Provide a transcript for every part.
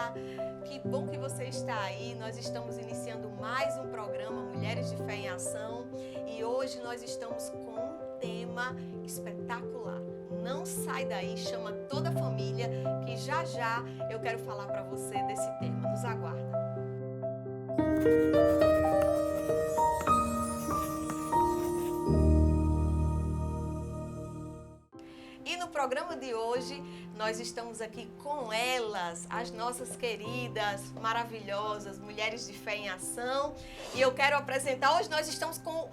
Olá, que bom que você está aí. Nós estamos iniciando mais um programa Mulheres de Fé em Ação e hoje nós estamos com um tema espetacular. Não sai daí, chama toda a família que já já eu quero falar para você desse tema. Nos aguarda. E no programa de hoje, nós estamos aqui com elas, as nossas queridas, maravilhosas, Mulheres de Fé em Ação. E eu quero apresentar, hoje nós estamos com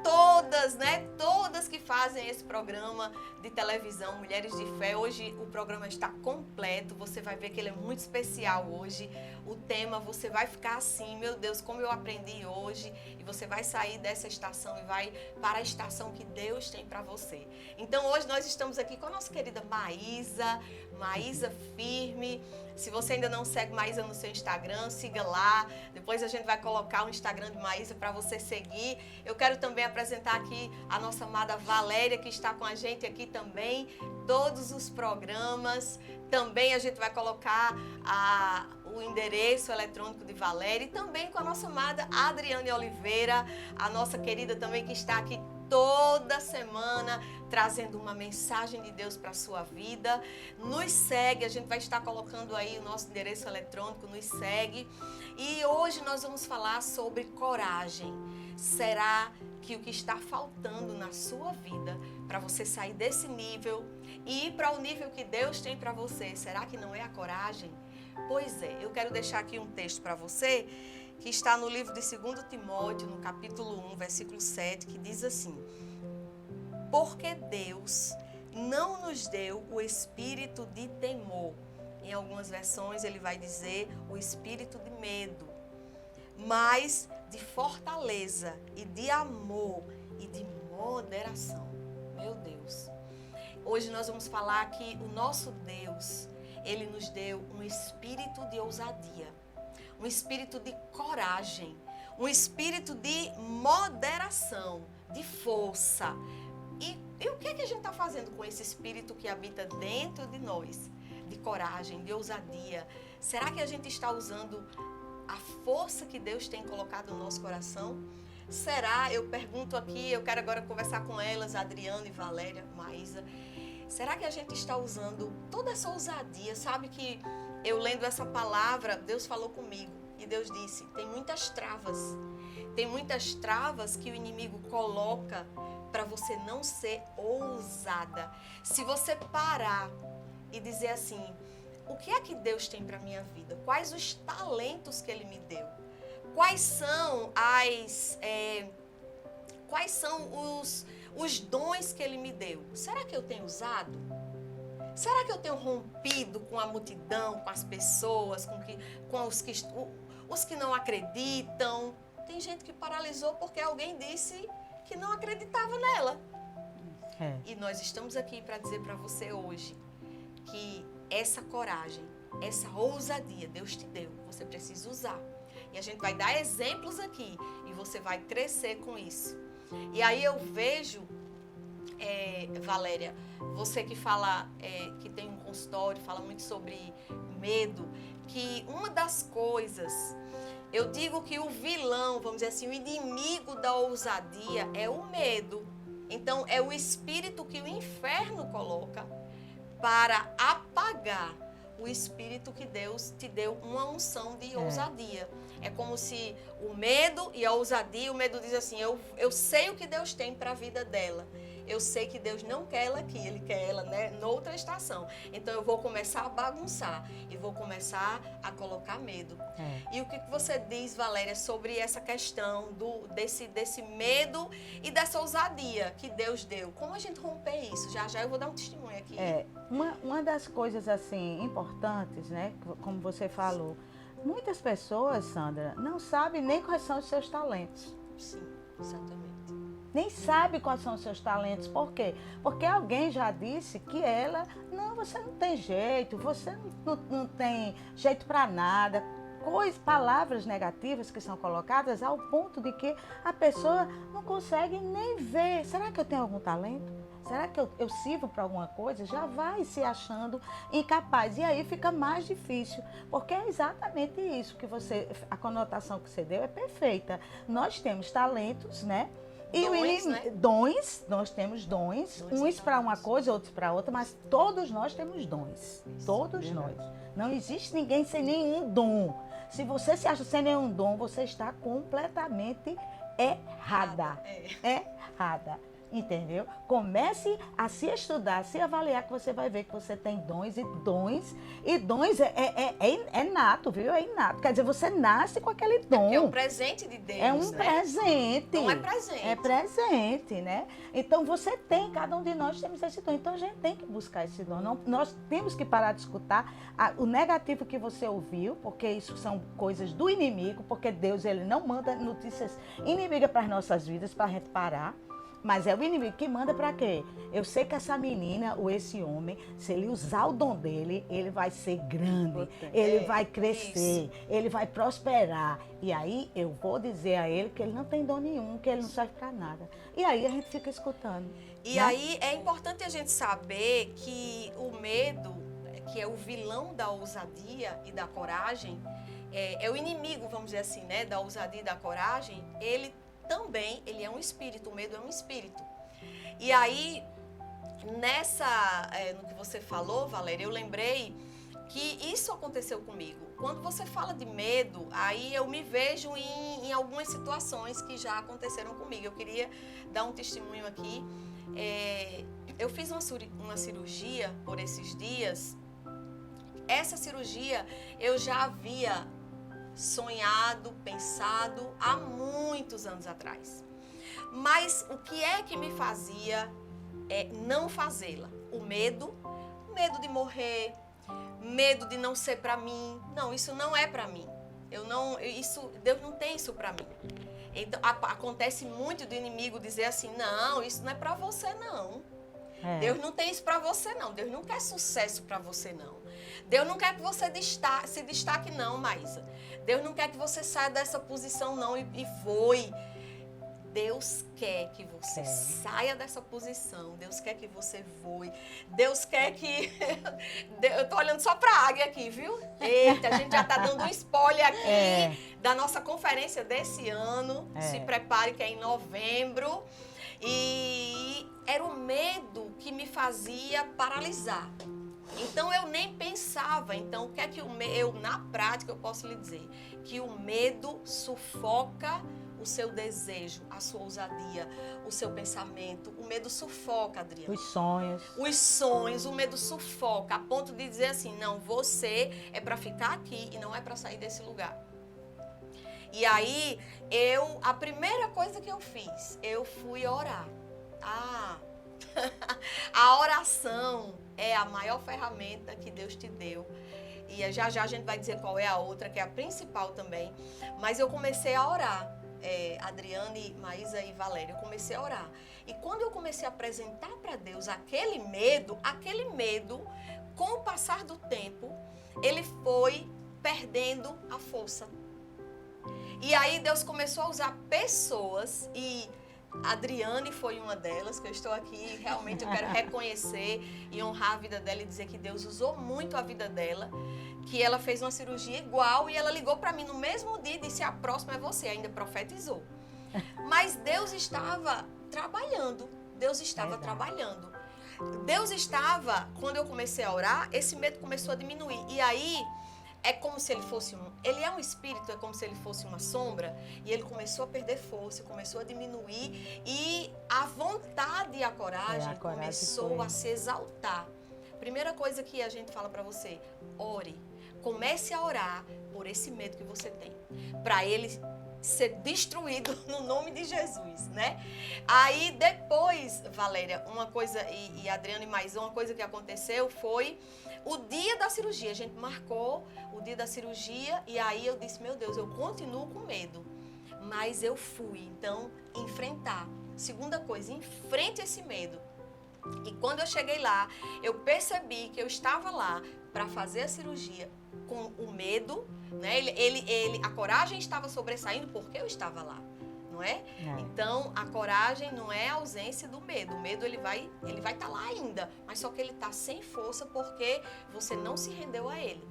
todas, né? Todas que fazem esse programa de televisão, Mulheres de Fé. Hoje o programa está completo, você vai ver que ele é muito especial hoje. O tema, você vai ficar assim, meu Deus, como eu aprendi hoje. E você vai sair dessa estação e vai para a estação que Deus tem para você. Então hoje nós estamos aqui com a nossa querida Maísa Firme. Se você ainda não segue Maísa no seu Instagram, siga lá. Depois a gente vai colocar o Instagram de Maísa para você seguir. Eu quero também apresentar aqui a nossa amada Valéria, que está com a gente aqui também. Todos os programas. Também a gente vai colocar o endereço eletrônico de Valéria. E também com a nossa amada Adriane Oliveira, a nossa querida também que está aqui toda semana trazendo uma mensagem de Deus para a sua vida. Nos segue, a gente vai estar colocando aí o nosso endereço eletrônico, nos segue. E hoje nós vamos falar sobre coragem. Será que o que está faltando na sua vida para você sair desse nível e ir para o nível que Deus tem para você, será que não é a coragem? Pois é, eu quero deixar aqui um texto para você que está no livro de 2 Timóteo, no capítulo 1, versículo 7, que diz assim: porque Deus não nos deu o espírito de temor. Em algumas versões ele vai dizer o espírito de medo, mas de fortaleza e de amor e de moderação. Meu Deus. Hoje nós vamos falar que o nosso Deus, Ele nos deu um espírito de ousadia, um espírito de coragem, um espírito de moderação, de força. E o que é que a gente está fazendo com esse espírito que habita dentro de nós? De coragem, de ousadia. Será que a gente está usando a força que Deus tem colocado no nosso coração? Será, eu pergunto aqui, eu quero agora conversar com elas, Adriane, Valéria, Maísa. Será que a gente está usando toda essa ousadia? Sabe que eu lendo essa palavra, Deus falou comigo e Deus disse, tem muitas travas que o inimigo coloca para você não ser ousada. Se você parar e dizer assim, o que é que Deus tem para minha vida? Quais os talentos que Ele me deu? Quais são os dons que Ele me deu? Será que eu tenho usado? Será que eu tenho rompido com a multidão, com as pessoas, com os que não acreditam? Tem gente que paralisou porque alguém disse que não acreditava nela. E nós estamos aqui para dizer para você hoje que essa coragem, essa ousadia Deus te deu, você precisa usar. E a gente vai dar exemplos aqui e você vai crescer com isso. E aí eu vejo, Valéria, você que fala, que tem um consultório, fala muito sobre medo, que uma das coisas, eu digo que o vilão, vamos dizer assim, o inimigo da ousadia é o medo. Então é o espírito que o inferno coloca para apagar o espírito que Deus te deu uma unção de ousadia. É como se o medo e a ousadia, o medo diz assim, eu sei o que Deus tem para a vida dela. Eu sei que Deus não quer ela aqui, Ele quer ela, né, noutra estação. Então eu vou começar a bagunçar e vou começar a colocar medo. E o que você diz, Valéria, sobre essa questão desse medo e dessa ousadia que Deus deu? Como a gente romper isso? Já já eu vou dar um testemunho aqui. Uma das coisas assim importantes, né, como você falou, muitas pessoas, Sandra, não sabem nem quais são os seus talentos. Sim, exatamente. Nem sabe quais são os seus talentos. Por quê? Porque alguém já disse que você não tem jeito, você não tem jeito para nada. Palavras negativas que são colocadas ao ponto de que a pessoa não consegue nem ver. Será que eu tenho algum talento? Será que eu sirvo para alguma coisa? Já vai se achando incapaz. E aí fica mais difícil, porque é exatamente isso que a conotação que você deu é perfeita. Nós temos talentos, né? E Dons, né? Dons, nós temos dons, uns para uma coisa, outros para outra, mas todos nós temos dons. Todos nós. Não existe ninguém sem nenhum dom. Se você se acha sem nenhum dom, você está completamente errada. Errada. Entendeu? Comece a se estudar, a se avaliar, que você vai ver que você tem dons. E dons é nato, viu? É inato. Quer dizer, você nasce com aquele dom. É um presente de Deus, é um presente. Não é presente. É presente, né? Então, cada um de nós temos esse dom. Então, a gente tem que buscar esse dom. Nós temos que parar de escutar o negativo que você ouviu, porque isso são coisas do inimigo, porque Deus, ele não manda notícias inimigas para as nossas vidas, para a gente parar. Mas é o inimigo que manda para quê? Eu sei que essa menina ou esse homem, se ele usar o dom dele, ele vai ser grande, ele vai crescer, ele vai prosperar. E aí eu vou dizer a ele que ele não tem dom nenhum, que ele não serve para nada. E aí a gente fica escutando. E né? aí é importante a gente saber que o medo, que é o vilão da ousadia e da coragem, é o inimigo, vamos dizer assim, né, da ousadia e da coragem, ele é um espírito, o medo é um espírito. E aí, no que você falou, Valéria, eu lembrei que isso aconteceu comigo. Quando você fala de medo, aí eu me vejo em algumas situações que já aconteceram comigo. Eu queria dar um testemunho aqui. Eu fiz uma cirurgia por esses dias. Essa cirurgia eu já havia sonhado, pensado há muitos anos atrás. Mas o que é que me fazia não fazê-la? O medo de morrer, medo de não ser para mim. Não, isso não é para mim. Deus não tem isso para mim. Então, acontece muito do inimigo dizer assim, não, isso não é para você não. Deus não tem isso para você não. Deus não quer sucesso para você não. Deus não quer que você se destaque não, Maísa. Deus não quer que você saia dessa posição não e voe. Deus quer que você saia dessa posição. Deus quer que você voe. Deus quer que... Eu tô olhando só pra águia aqui, viu? Eita, a gente já tá dando um spoiler aqui da nossa conferência desse ano. Se prepare que é em novembro. E era o medo que me fazia paralisar. Então, eu nem pensava. Então, o que é que na prática, eu posso lhe dizer? Que o medo sufoca o seu desejo, a sua ousadia, o seu pensamento. O medo sufoca, Adriana. Os sonhos. Os sonhos, o medo sufoca, a ponto de dizer assim, não, você é para ficar aqui e não é para sair desse lugar. E aí, a primeira coisa que eu fiz, eu fui orar. A oração é a maior ferramenta que Deus te deu. E já a gente vai dizer qual é a outra, que é a principal também. Mas eu comecei a orar. Adriane, Maísa e Valéria, eu comecei a orar. E quando eu comecei a apresentar para Deus aquele medo, com o passar do tempo, ele foi perdendo a força. E aí Deus começou a usar pessoas e a Adriane foi uma delas, que eu estou aqui, realmente eu quero reconhecer e honrar a vida dela e dizer que Deus usou muito a vida dela, que ela fez uma cirurgia igual e ela ligou para mim no mesmo dia e disse, a próxima é você, ainda profetizou. Mas Deus estava trabalhando, quando eu comecei a orar, esse medo começou a diminuir. E aí, é como se ele é um espírito, é como se ele fosse uma sombra, e ele começou a perder força, começou a diminuir, e a vontade e a coragem começou a se exaltar. Primeira coisa que a gente fala para você, ore, comece a orar por esse medo que você tem, para ele ser destruído no nome de Jesus, né? Aí depois, Valéria, uma coisa, e Adriana e mais uma coisa que aconteceu foi o dia da cirurgia. A gente marcou o dia da cirurgia e aí eu disse, meu Deus, eu continuo com medo. Mas eu fui, então, enfrentar. Segunda coisa, enfrente esse medo. E quando eu cheguei lá, eu percebi que eu estava lá para fazer a cirurgia com o medo, né? A coragem estava sobressaindo porque eu estava lá. não é? Então, a coragem não é a ausência do medo. O medo, ele vai estar lá ainda, mas só que ele está sem força porque você não se rendeu a ele.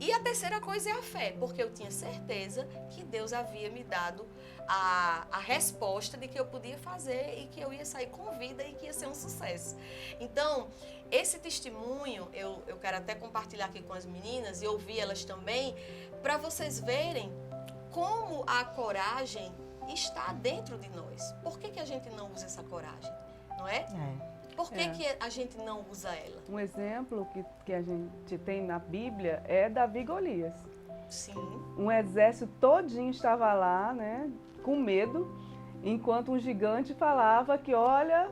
E a terceira coisa é a fé, porque eu tinha certeza que Deus havia me dado a resposta de que eu podia fazer e que eu ia sair com vida e que ia ser um sucesso. Então, esse testemunho, eu quero até compartilhar aqui com as meninas e ouvir elas também, para vocês verem como a coragem está dentro de nós. Por que a gente não usa essa coragem, não é? Por que a gente não usa ela? Um exemplo que a gente tem na Bíblia é Davi e Golias. Sim. Um exército todinho estava lá, né, com medo, enquanto um gigante falava que, olha,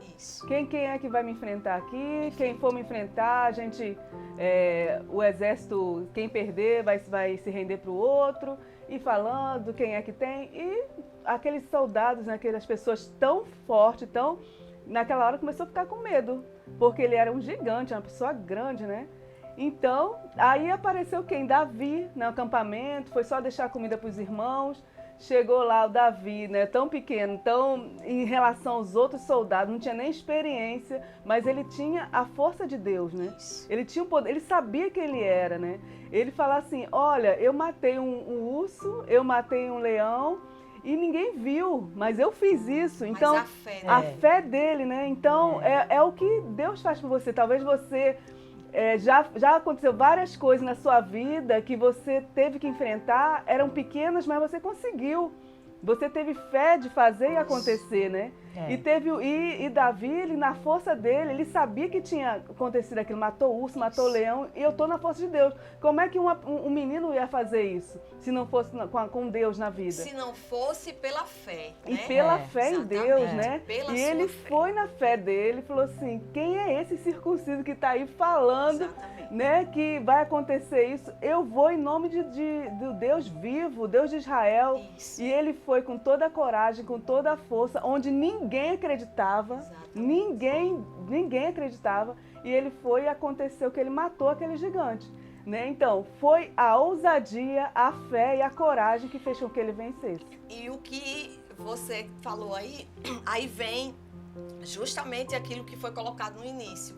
quem é que vai me enfrentar aqui? Quem for me enfrentar, a gente, o exército, quem perder vai se render para o outro, e falando quem é que tem. E aqueles soldados, né, aquelas pessoas tão fortes, naquela hora começou a ficar com medo, porque ele era um gigante, uma pessoa grande, né? Então, aí apareceu quem? Davi, no acampamento, foi só deixar comida para os irmãos. Chegou lá o Davi, né, tão pequeno, em relação aos outros soldados, não tinha nem experiência, mas ele tinha a força de Deus, né? Ele tinha o poder, ele sabia quem ele era, né? Ele falava assim, olha, eu matei um urso, eu matei um leão, e ninguém viu, mas eu fiz isso. Então, a fé dele, né? Então, é o que Deus faz por você. Talvez você já aconteceu várias coisas na sua vida que você teve que enfrentar, eram pequenas, mas você conseguiu. Você teve fé de fazer e acontecer, né? E Davi, ele, na força dele, ele sabia que tinha acontecido aquilo, matou o urso, matou o leão, e eu estou na força de Deus. Como é que um menino ia fazer isso, se não fosse com Deus na vida? Se não fosse pela fé, né? E pela fé em Deus, né? E ele foi na fé dele e falou assim, quem é esse circunciso que está aí falando, né, que vai acontecer isso? Eu vou em nome do Deus vivo, Deus de Israel. Isso. E ele foi com toda a coragem, com toda a força, onde ninguém acreditava, ninguém acreditava, e ele foi e aconteceu que ele matou aquele gigante, né? Então, foi a ousadia, a fé e a coragem que fez com que ele vencesse. E o que você falou aí vem justamente aquilo que foi colocado no início.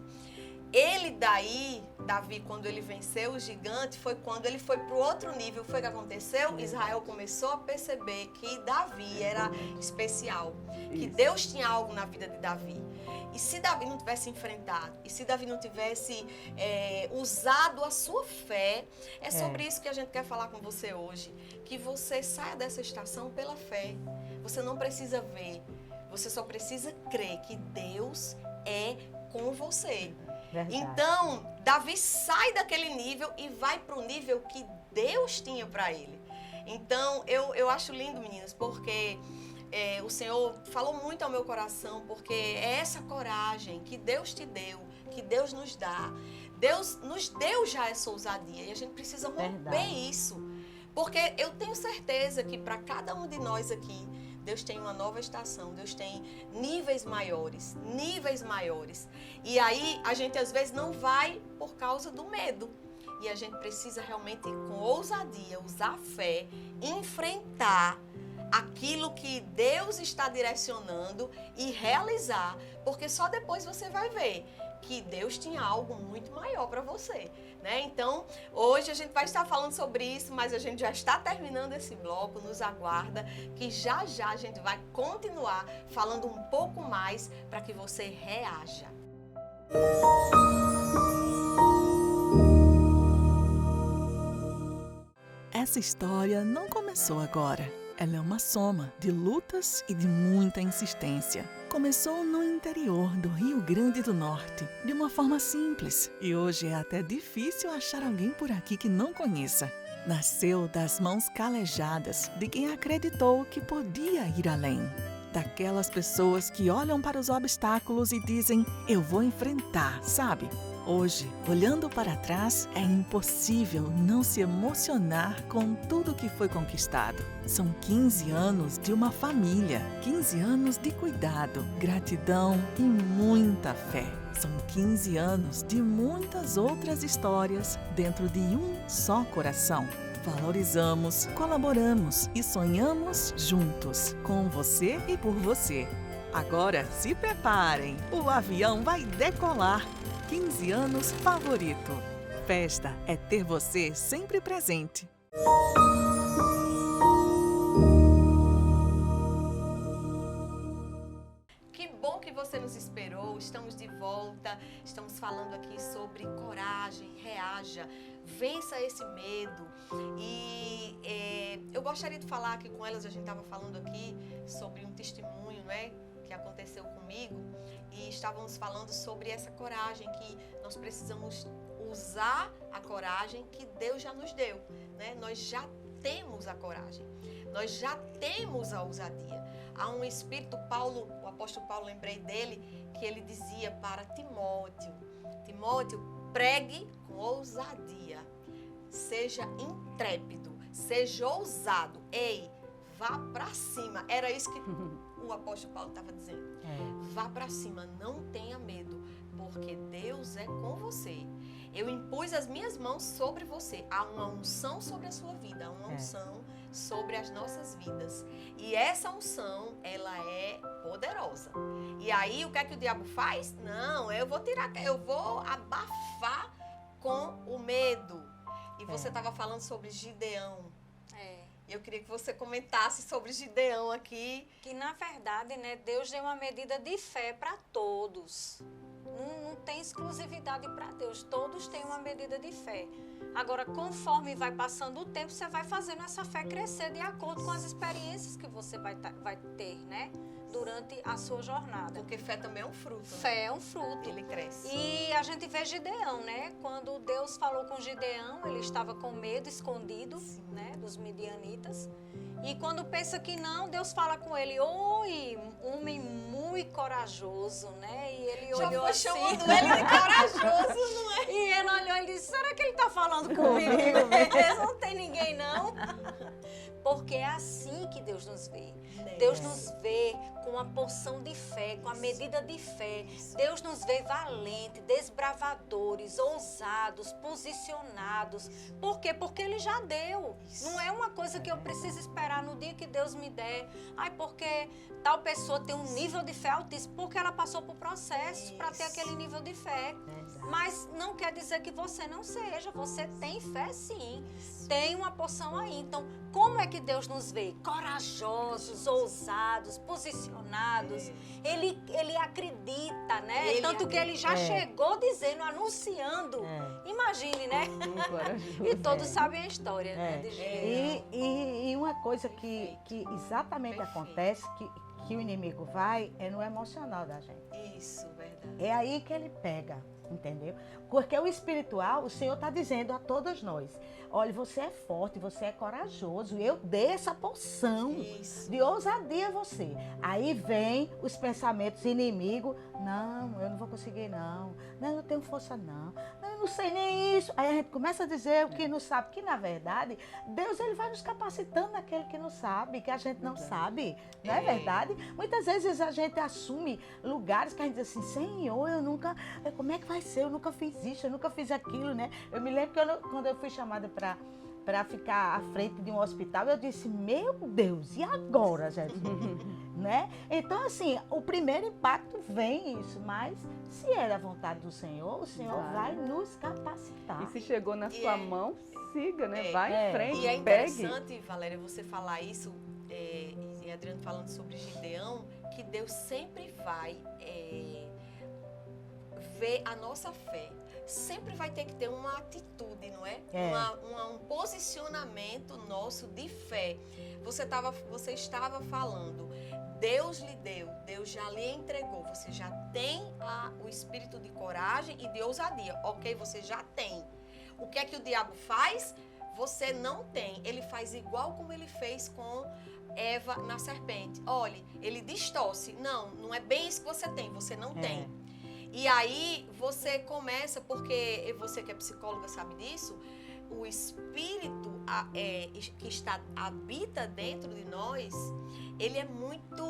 Davi, quando ele venceu o gigante, foi quando ele foi para o outro nível. Foi o que aconteceu? Israel começou a perceber que Davi era especial, que Deus tinha algo na vida de Davi. E se Davi não tivesse enfrentado, e se Davi não tivesse usado a sua fé, é sobre isso que a gente quer falar com você hoje. Que você saia dessa estação pela fé. Você não precisa ver, você só precisa crer que Deus é com você. Verdade. Então, Davi sai daquele nível e vai para o nível que Deus tinha para ele. Então, eu acho lindo, meninas, porque o Senhor falou muito ao meu coração, porque é essa coragem que Deus te deu, que Deus nos dá. Deus nos deu já essa ousadia e a gente precisa romper isso. Porque eu tenho certeza que para cada um de nós aqui, Deus tem uma nova estação, Deus tem níveis maiores. E aí, a gente às vezes não vai por causa do medo. E a gente precisa realmente, com ousadia, usar a fé, enfrentar aquilo que Deus está direcionando e realizar. Porque só depois você vai ver que Deus tinha algo muito maior para você, né? Então, hoje a gente vai estar falando sobre isso, mas a gente já está terminando esse bloco, nos aguarda, que já a gente vai continuar falando um pouco mais para que você reaja. Essa história não começou agora. Ela é uma soma de lutas e de muita insistência. Começou no interior do Rio Grande do Norte, de uma forma simples. E hoje é até difícil achar alguém por aqui que não conheça. Nasceu das mãos calejadas de quem acreditou que podia ir além. Daquelas pessoas que olham para os obstáculos e dizem, eu vou enfrentar, sabe? Hoje, olhando para trás, é impossível não se emocionar com tudo que foi conquistado. São 15 anos de uma família, 15 anos de cuidado, gratidão e muita fé. São 15 anos de muitas outras histórias dentro de um só coração. Valorizamos, colaboramos e sonhamos juntos, com você e por você. Agora se preparem, o avião vai decolar. 15 anos favorito. Festa é ter você sempre presente. Que bom que você nos esperou, estamos de volta, estamos falando aqui sobre coragem, reaja, vença esse medo. E eu gostaria de falar aqui com elas, a gente estava falando aqui sobre um testemunho, não é? Que aconteceu comigo, e estávamos falando sobre essa coragem, que nós precisamos usar a coragem que Deus já nos deu, né? Nós já temos a coragem, nós já temos a ousadia. Há um espírito, o apóstolo Paulo, lembrei dele, que ele dizia para Timóteo: Timóteo, pregue com ousadia, seja intrépido, seja ousado, ei, vá para cima. Era isso que o apóstolo Paulo estava dizendo. Vá para cima, não tenha medo, porque Deus é com você. Eu impus as minhas mãos sobre você. Há uma unção sobre a sua vida, há uma unção sobre as nossas vidas. E essa unção, ela é poderosa. E aí, o que é que o diabo faz? Não, eu vou abafar com o medo. E você estava falando sobre Gideão. Eu queria que você comentasse sobre Gideão aqui. Que, na verdade, né, Deus deu uma medida de fé para todos. Não tem exclusividade para Deus. Todos têm uma medida de fé. Agora, conforme vai passando o tempo, você vai fazendo essa fé crescer de acordo com as experiências que você vai ter, né? Durante a sua jornada. Porque fé também é um fruto. Fé é um fruto. Ele cresce. E a gente vê Gideão, né? Quando Deus falou com Gideão, ele estava com medo, escondido, né? Dos midianitas. E quando pensa que não, Deus fala com ele: oi, homem muito corajoso, né? E ele já olhou foi assim. chamando ele de corajoso, não é? E ele olhou e disse: será que ele está falando comigo mesmo? Não tem ninguém, não? Porque é assim que Deus nos vê. Deus nos vê com uma porção de fé, com a medida de fé. Deus nos vê valentes, desbravadores, ousados, posicionados. Por quê? Porque Ele já deu. Não é uma coisa que eu preciso esperar no dia que Deus me der. Ai, porque tal pessoa tem um nível de fé altíssimo, porque ela passou por processo para ter aquele nível de fé. Mas não quer dizer que você não seja. Você tem fé, sim. Tem uma porção aí. Então, como é que Deus nos vê? Corajosos, ousados, posicionados. Ele acredita, né? Tanto que ele já chegou dizendo, anunciando. Imagine, né? E todos sabem a história, né? De Gideão. E uma coisa que exatamente acontece, que o inimigo vai, é no emocional da gente. Isso, verdade. É aí que ele pega, entendeu? Porque o espiritual, o Senhor está dizendo a todos nós: olha, você é forte, você é corajoso, eu dei essa porção de ousadia a você. Aí vem os pensamentos inimigos: não, eu não vou conseguir não eu não tenho força não eu não sei nem isso. Aí a gente começa a dizer o que não sabe, que na verdade Deus, ele vai nos capacitando naquele que não sabe, que a gente não sabe, não é verdade? Muitas vezes a gente assume lugares que a gente diz assim: Senhor, como é que vai ser? Eu nunca fiz isso, eu nunca fiz aquilo, né? Eu me lembro que quando eu fui chamada para ficar à frente de um hospital, eu disse: meu Deus, e agora, gente? Né? Então, assim, o primeiro impacto vem isso, mas se é da vontade do Senhor, o Senhor vai nos capacitar. E se chegou na sua mão, siga, né? Vai em frente, e é pegue. interessante, Valéria, você falar isso, e Adriano falando sobre Gideão, que Deus sempre vai ver a nossa fé. Sempre vai ter que ter uma atitude, não é? Um posicionamento nosso de fé. Você estava falando, Deus lhe deu, Deus já lhe entregou, você já tem o espírito de coragem e de ousadia, ok? Você já tem. O que é que o diabo faz? Você não tem. Ele faz igual como ele fez com Eva na serpente. Olha, ele distorce. Não é bem isso que você tem, você não tem. E aí você começa, porque você que é psicóloga sabe disso, o espírito que habita dentro de nós, ele é muito...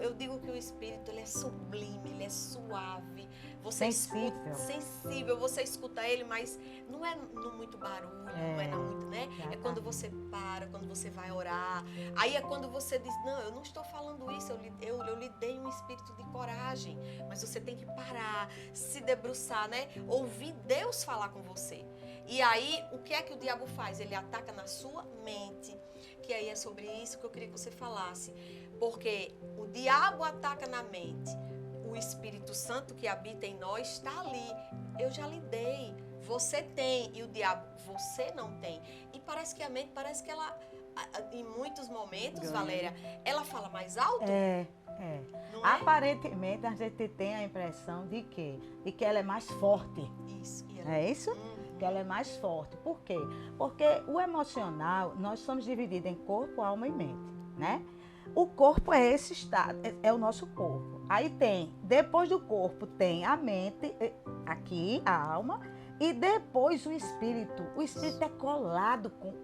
Eu digo que o espírito, ele é sublime, ele é suave. Você sensível, você escuta ele, mas não é no muito barulho, não é no muito, né? É quando você para, quando você vai orar. Aí é quando você diz, não, eu não estou falando isso, eu lhe dei um espírito de coragem, mas você tem que parar, se debruçar, né? Ouvir Deus falar com você. E aí, o que é que o diabo faz? Ele ataca na sua mente, que aí é sobre isso que eu queria que você falasse. Porque o diabo ataca na mente, o Espírito Santo que habita em nós está ali. Eu já lhe dei, você tem, e o diabo, você não tem. E parece que a mente, parece que ela, em muitos momentos, Valéria, ela fala mais alto. Não é? Aparentemente, a gente tem a impressão de quê? De que ela é mais forte. Isso. É isso? Que ela é mais forte. Por quê? Porque o emocional, nós somos divididos em corpo, alma e mente, né? O corpo é esse estado, é o nosso corpo. Aí tem, depois do corpo tem a mente, aqui a alma, e depois o espírito. O espírito é colado com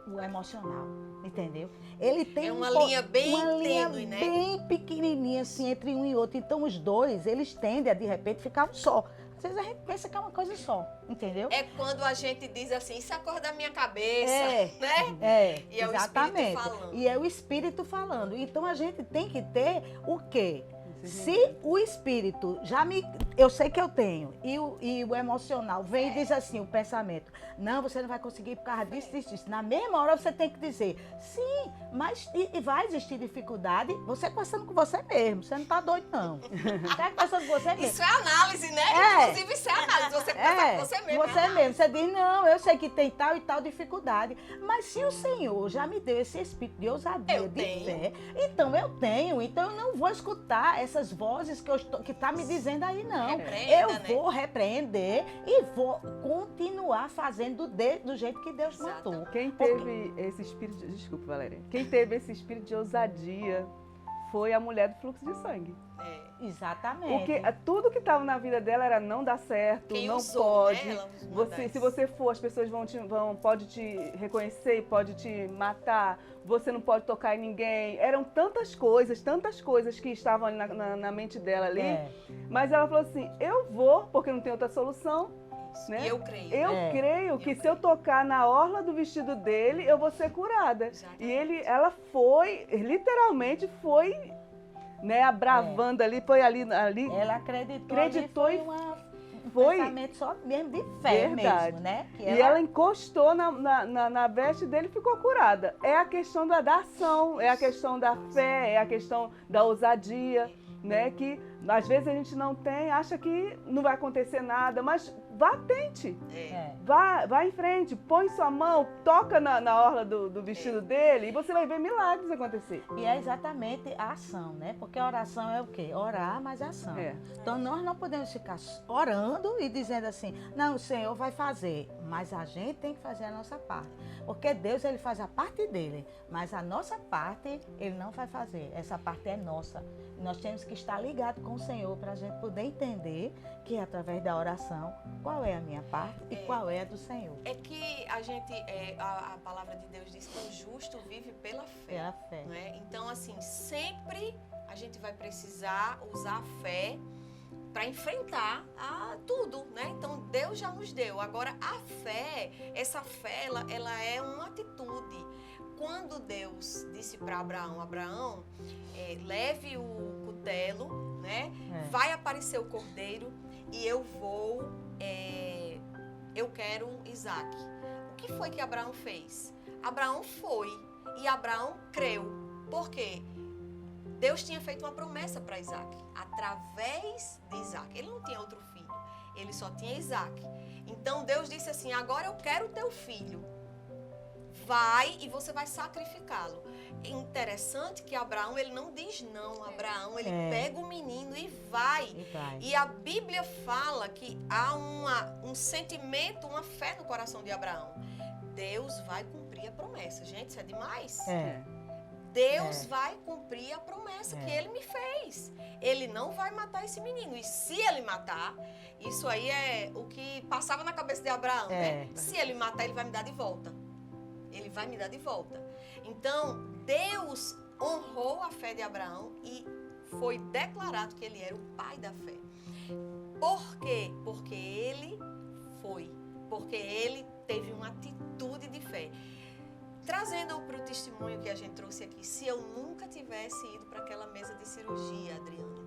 o emocional, entendeu? Ele tem uma linha bem tênue, né? Bem pequenininha assim entre um e outro. Então os dois, eles tendem a de repente ficar um só. Às vezes a gente pensa que é uma coisa só, entendeu? É quando a gente diz assim, isso é a cor da minha cabeça, né? E é exatamente. O espírito falando. E é o espírito falando. Então a gente tem que ter o quê? Se o espírito eu sei que eu tenho, e o emocional vem e diz assim, o pensamento, não, você não vai conseguir por causa disso. Na mesma hora você tem que dizer, sim, mas e vai existir dificuldade, você passando com você mesmo, você não tá doido não. Tá passando com você mesmo. Isso é análise, né? Inclusive isso é análise, você conversa com você mesmo. Você mesmo, você diz, não, eu sei que tem tal e tal dificuldade, mas se o Senhor já me deu esse espírito de ousadia, fé, então eu não vou escutar essas vozes que tá me dizendo aí, não. Vou repreender e vou continuar fazendo do jeito que Deus mandou. Quem teve esse espírito, desculpa, Valéria, quem teve esse espírito de ousadia foi a mulher do fluxo de sangue. Exatamente. Porque tudo que estava na vida dela era não dá certo, não pode. Né? Se você for, as pessoas pode te reconhecer, pode te matar, você não pode tocar em ninguém. Eram tantas coisas que estavam ali na mente dela ali. Mas ela falou assim, eu vou, porque não tem outra solução. Né? E eu creio. Eu creio que se eu tocar na orla do vestido dele, eu vou ser curada. Exatamente. E ela literalmente foi, né, abravando ali, foi ali. Ela acreditou e foi um pensamento só mesmo de fé mesmo, né? E ela encostou na veste dele e ficou curada. É a questão da ação, é a questão da fé, é a questão da ousadia, né? Que às vezes a gente não tem, acha que não vai acontecer nada, mas vá, tente. Vá em frente, põe sua mão, toca na orla do vestido dele e você vai ver milagres acontecer. E é exatamente a ação, né? Porque a oração é o quê? Orar, mas ação. Então nós não podemos ficar orando e dizendo assim, não, o Senhor vai fazer, mas a gente tem que fazer a nossa parte. Porque Deus, ele faz a parte dele, mas a nossa parte, ele não vai fazer. Essa parte é nossa. Nós temos que estar ligados com o Senhor para a gente poder entender que através da oração, qual é a minha parte e qual é a do Senhor. É que a gente, a palavra de Deus diz que o justo vive pela fé. Pela fé. Não é? Então, assim, sempre a gente vai precisar usar a fé para enfrentar tudo, né? Então, Deus já nos deu. Agora, a fé, essa fé, ela é uma atitude. Quando Deus disse para Abraão, leve o cutelo, né? Vai aparecer o cordeiro e eu quero Isaac. O que foi que Abraão fez? Abraão foi e Abraão creu. Por quê? Deus tinha feito uma promessa para Isaac, através de Isaac. Ele não tinha outro filho, ele só tinha Isaac. Então Deus disse assim, agora eu quero o teu filho. Vai e você vai sacrificá-lo. É interessante que Abraão, ele não diz não. Abraão, ele pega o menino e vai. E a Bíblia fala que há um sentimento, uma fé no coração de Abraão. Deus vai cumprir a promessa. Gente, isso é demais. Deus vai cumprir a promessa que ele me fez. Ele não vai matar esse menino. E se ele matar, isso aí é o que passava na cabeça de Abraão, né? Se ele matar, ele vai me dar de volta. Ele vai me dar de volta. Então, Deus honrou a fé de Abraão e foi declarado que ele era o pai da fé. Por quê? Porque ele foi. Porque ele teve uma atitude de fé. Trazendo para o testemunho que a gente trouxe aqui, se eu nunca tivesse ido para aquela mesa de cirurgia, Adriana,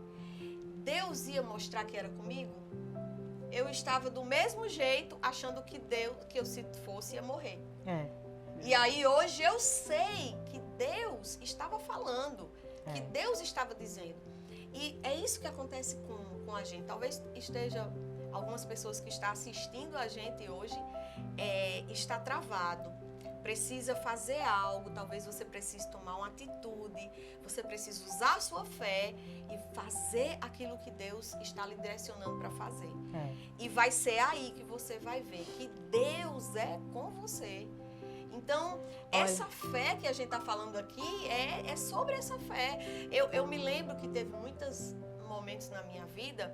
Deus ia mostrar que era comigo? Eu estava do mesmo jeito, achando que eu se fosse ia morrer. E aí hoje eu sei que Deus estava falando, que Deus estava dizendo. E é isso que acontece com a gente. Talvez esteja algumas pessoas que estão assistindo a gente hoje, está travado. Precisa fazer algo, talvez você precise tomar uma atitude, você precisa usar a sua fé e fazer aquilo que Deus está lhe direcionando para fazer. E vai ser aí que você vai ver que Deus é com você. Então, essa fé que a gente está falando aqui é sobre essa fé. Eu me lembro que teve muitos momentos na minha vida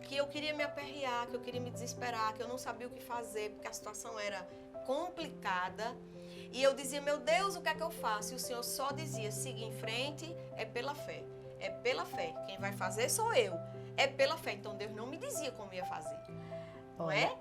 que eu queria me aperrear, que eu queria me desesperar, que eu não sabia o que fazer, porque a situação era complicada. E eu dizia, meu Deus, o que é que eu faço? E o Senhor só dizia, siga em frente, é pela fé. É pela fé. Quem vai fazer sou eu. É pela fé. Então, Deus não me dizia como ia fazer. Não é?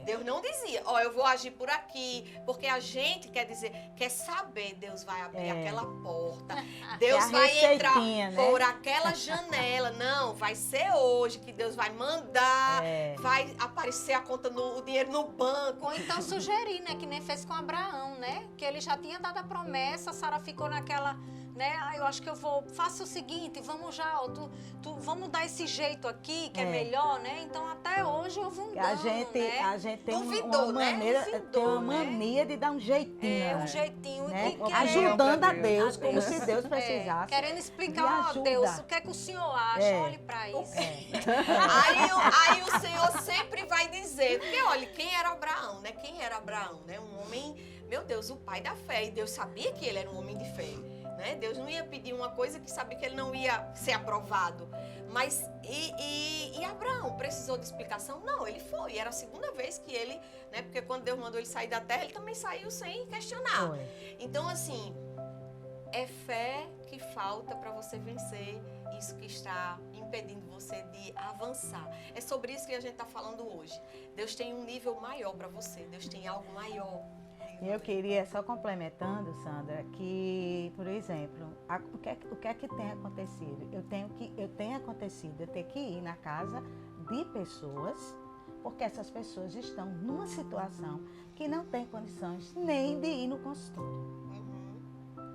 Deus não dizia, eu vou agir por aqui, porque a gente quer saber, Deus vai abrir aquela porta, Deus vai entrar por aquela janela. Não, vai ser hoje que Deus vai mandar, vai aparecer a conta, o dinheiro no banco. Ou então sugerir, né, que nem fez com Abraão, né, que ele já tinha dado a promessa, Sara ficou naquela, né, eu acho que faça o seguinte, vamos já, vamos dar esse jeito aqui, que é melhor, né, então até hoje houve um dano, a gente tem Duvidou, uma maneira, tem uma mania de dar um jeitinho. Um jeitinho. Né? E ajudando a Deus, como se Deus precisasse. Querendo explicar, Deus, o que é que o Senhor acha? Olhe para isso. Aí o Senhor sempre vai dizer, porque olha, quem era Abraão, né? Quem era Abraão, né? Um homem, meu Deus, o pai da fé. E Deus sabia que ele era um homem de fé. Né? Deus não ia pedir uma coisa que sabia que ele não ia ser aprovado. Mas, e Abraão precisou de explicação? Não, ele foi. Era a segunda vez que ele, né? Porque quando Deus mandou ele sair da terra, ele também saiu sem questionar. Então, assim, é fé que falta para você vencer isso que está impedindo você de avançar. É sobre isso que a gente está falando hoje. Deus tem um nível maior para você. Deus tem algo maior. Eu queria, só complementando, Sandra, que, por exemplo, o que é que tem acontecido? Eu tenho que ir na casa de pessoas, porque essas pessoas estão numa situação que não tem condições nem de ir no consultório.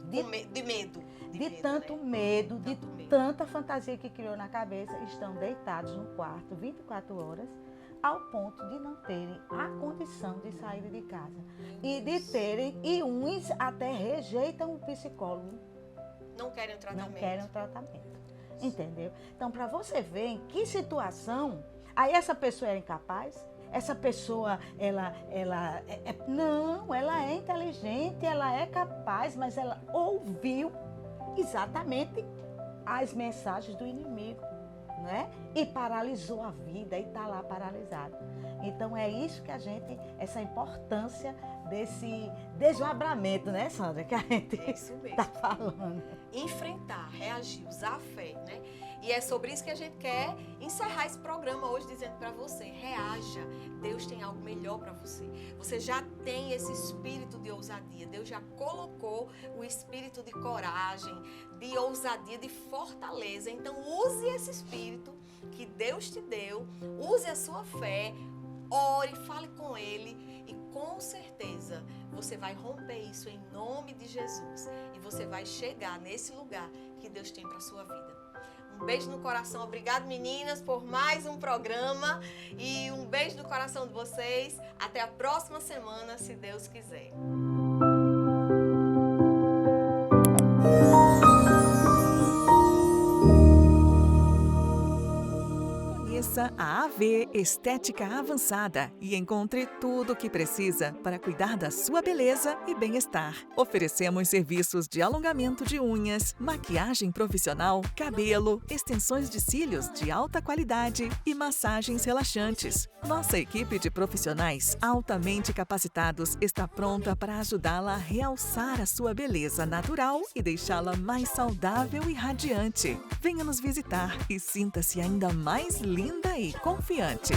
De medo. De tanto medo, de tanta fantasia que criou na cabeça, estão deitados no quarto 24 horas, ao ponto de não terem a condição de sair de casa. E uns até rejeitam o psicólogo. Não querem o tratamento. Não querem o tratamento. Entendeu? Então, para você ver em que situação, aí essa pessoa era incapaz, essa pessoa, ela é inteligente, ela é capaz, mas ela ouviu exatamente as mensagens do inimigo. Né? E paralisou a vida e está lá paralisado. Então é isso que essa importância desse desdobramento, né, Sandra, que a gente está falando. Enfrentar, reagir, usar a fé, né? E é sobre isso que a gente quer encerrar esse programa hoje dizendo para você, reaja, Deus tem algo melhor para você. Você já tem esse espírito de ousadia, Deus já colocou o espírito de coragem, de ousadia, de fortaleza. Então use esse espírito que Deus te deu, use a sua fé, ore, fale com Ele e com certeza você vai romper isso em nome de Jesus e você vai chegar nesse lugar que Deus tem para a sua vida. Um beijo no coração. Obrigado, meninas, por mais um programa. E um beijo no coração de vocês. Até a próxima semana, se Deus quiser. Conheça a AV Estética Avançada e encontre tudo o que precisa para cuidar da sua beleza e bem-estar. Oferecemos serviços de alongamento de unhas, maquiagem profissional, cabelo, extensões de cílios de alta qualidade e massagens relaxantes. Nossa equipe de profissionais altamente capacitados está pronta para ajudá-la a realçar a sua beleza natural e deixá-la mais saudável e radiante. Venha nos visitar e sinta-se ainda mais linda e confiante.